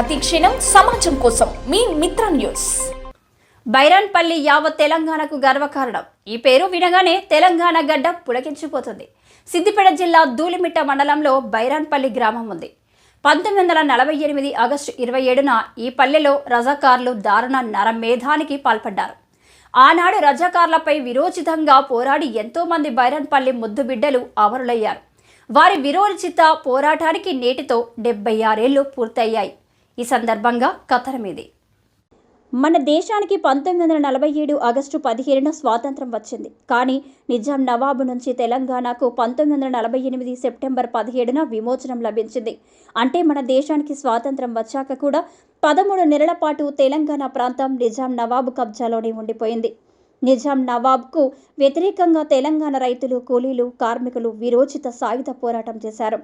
ప్రతిక్షణం సమాజం కోసం మీ మిత్ర న్యూస్. బైరాన్పల్లి యావత్ తెలంగాణకు గర్వకారణం. ఈ పేరు వినగానే తెలంగాణ గడ్డ పులకించిపోతుంది. సిద్దిపేట జిల్లా ధూళిమిట్ట మండలంలో బైరాన్పల్లి గ్రామం ఉంది. 1948 ఆగస్టు 27న ఈ పల్లెలో రజాకార్లు దారుణ నరమేధానికి పాల్పడ్డారు. ఆనాడు రజాకార్లపై విరోచితంగా పోరాడి ఎంతోమంది బైరాన్పల్లి ముద్దు బిడ్డలు అమరులయ్యారు. వారి విరోచిత పోరాటానికి నేటితో 76 ఏళ్లు పూర్తయ్యాయి. ఈ సందర్భంగా కథనమిది. మన దేశానికి 1947 ఆగస్టు 17న స్వాతంత్రం వచ్చింది. కానీ నిజాం నవాబు నుంచి తెలంగాణకు 1948 సెప్టెంబర్ 17న విమోచనం లభించింది. అంటే మన దేశానికి స్వాతంత్రం వచ్చాక కూడా 13 నెలల పాటు తెలంగాణ ప్రాంతం నిజాం నవాబు కబ్జాలోనే ఉండిపోయింది. నిజాం నవాబ్కు వ్యతిరేకంగా తెలంగాణ రైతులు, కూలీలు, కార్మికులు విరోచిత సాయుధ పోరాటం చేశారు.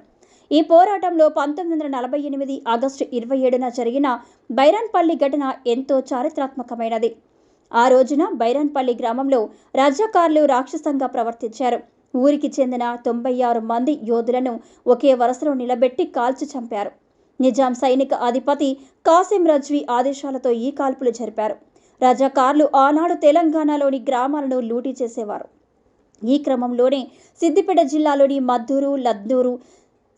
ఈ పోరాటంలో 1948 ఆగస్టు 27న జరిగిన బైరాన్పల్లి ఘటన ఎంతో చారిత్రాత్మకమైనది. ఆ రోజున బైరాన్పల్లి గ్రామంలో రజాకార్లు రాక్షసంగా ప్రవర్తించారు. ఊరికి చెందిన 96 మంది యోధులను ఒకే వరుసలో నిలబెట్టి కాల్చి చంపారు. నిజాం సైనిక అధిపతి కాసిం రజ్వీ ఆదేశాలతో ఈ కాల్పులు జరిపారు. రజాకార్లు ఆనాడు తెలంగాణలోని గ్రామాలను లూటీ చేసేవారు. ఈ క్రమంలోనే సిద్దిపేట జిల్లాలోని మద్దూరు, లద్నూరు,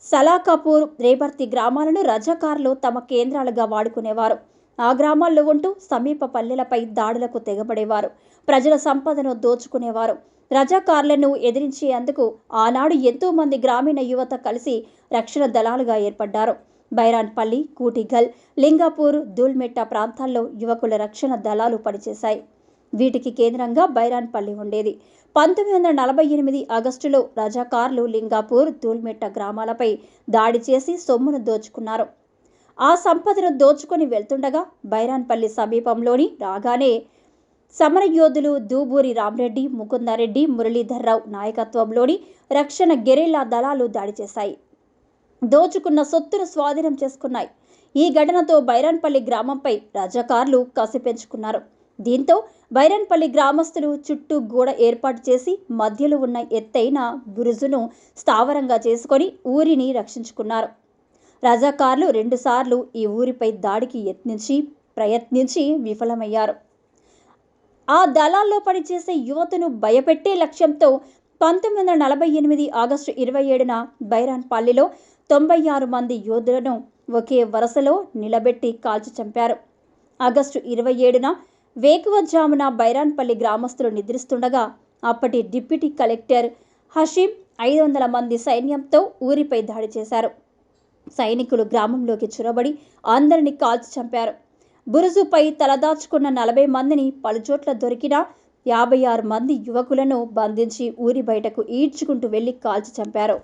సలాకాపూర్, రేపర్తి గ్రామాలను రజాకార్లు తమ కేంద్రాలుగా వాడుకునేవారు. ఆ గ్రామాల్లో ఉంటూ సమీప పల్లెలపై దాడులకు తెగబడేవారు. ప్రజల సంపదను దోచుకునేవారు. రజాకార్లను ఎదిరించేందుకు ఆనాడు ఎంతో మంది గ్రామీణ యువత కలిసి రక్షణ దళాలుగా ఏర్పడ్డారు. బైరాన్పల్లి, కూటిగల్, లింగాపూర్, ధూల్మిట్ట ప్రాంతాల్లో యువకుల రక్షణ దళాలు పనిచేశాయి. వీటికి కేంద్రంగా బైరాన్పల్లి ఉండేది. 1948 ఆగస్టులో రజాకార్లు లింగాపూర్, ధూల్మిట్ట గ్రామాలపై దాడి చేసి సొమ్మును దోచుకున్నారు. ఆ సంపదను దోచుకొని వెళ్తుండగా బైరాన్పల్లి సమీపంలోని రాగానే సమరయోధులు దూబూరి రామరెడ్డి, ముకుందరెడ్డి, మురళీధర్రావు నాయకత్వంలోని రక్షణ గెరిల్లా దళాలు దాడి చేశాయి. దోచుకున్న సొత్తును స్వాధీనం చేసుకున్నాయి. ఈ ఘటనతో బైరాన్పల్లి గ్రామంపై రజాకార్లు కసి పెంచుకున్నారు. దీంతో బైరాన్పల్లి గ్రామస్తులు చుట్టూ గోడ ఏర్పాటు చేసి మధ్యలో ఉన్న ఎత్తైన బురుజును స్థావరంగా చేసుకొని ఊరిని రక్షించుకున్నారు. రజాకార్లు 2 సార్లు ఈ ఊరిపై దాడికి ప్రయత్నించి విఫలమయ్యారు. ఆ దళాల్లో పనిచేసే యువతను భయపెట్టే లక్ష్యంతో 1948 ఆగస్టు 27న బైరాన్పల్లిలో 96 మంది యోధులను ఒకే వరుసలో నిలబెట్టి కాల్చి చంపారు. ఆగస్టు 27న వేకువజామున బైరాన్పల్లి గ్రామస్తులు నిద్రిస్తుండగా అప్పటి డిప్యూటీ కలెక్టర్ హషీం 500 మంది సైన్యంతో ఊరిపై దాడి చేశారు. సైనికులు గ్రామంలోకి చొరబడి అందరినీ కాల్చి చంపారు. బురుజుపై తలదాచుకున్న 40 మందిని పలుచోట్ల దొరికిన 56 మంది యువకులను బంధించి ఊరి బయటకు ఈడ్చుకుంటూ వెళ్లి కాల్చి చంపారు.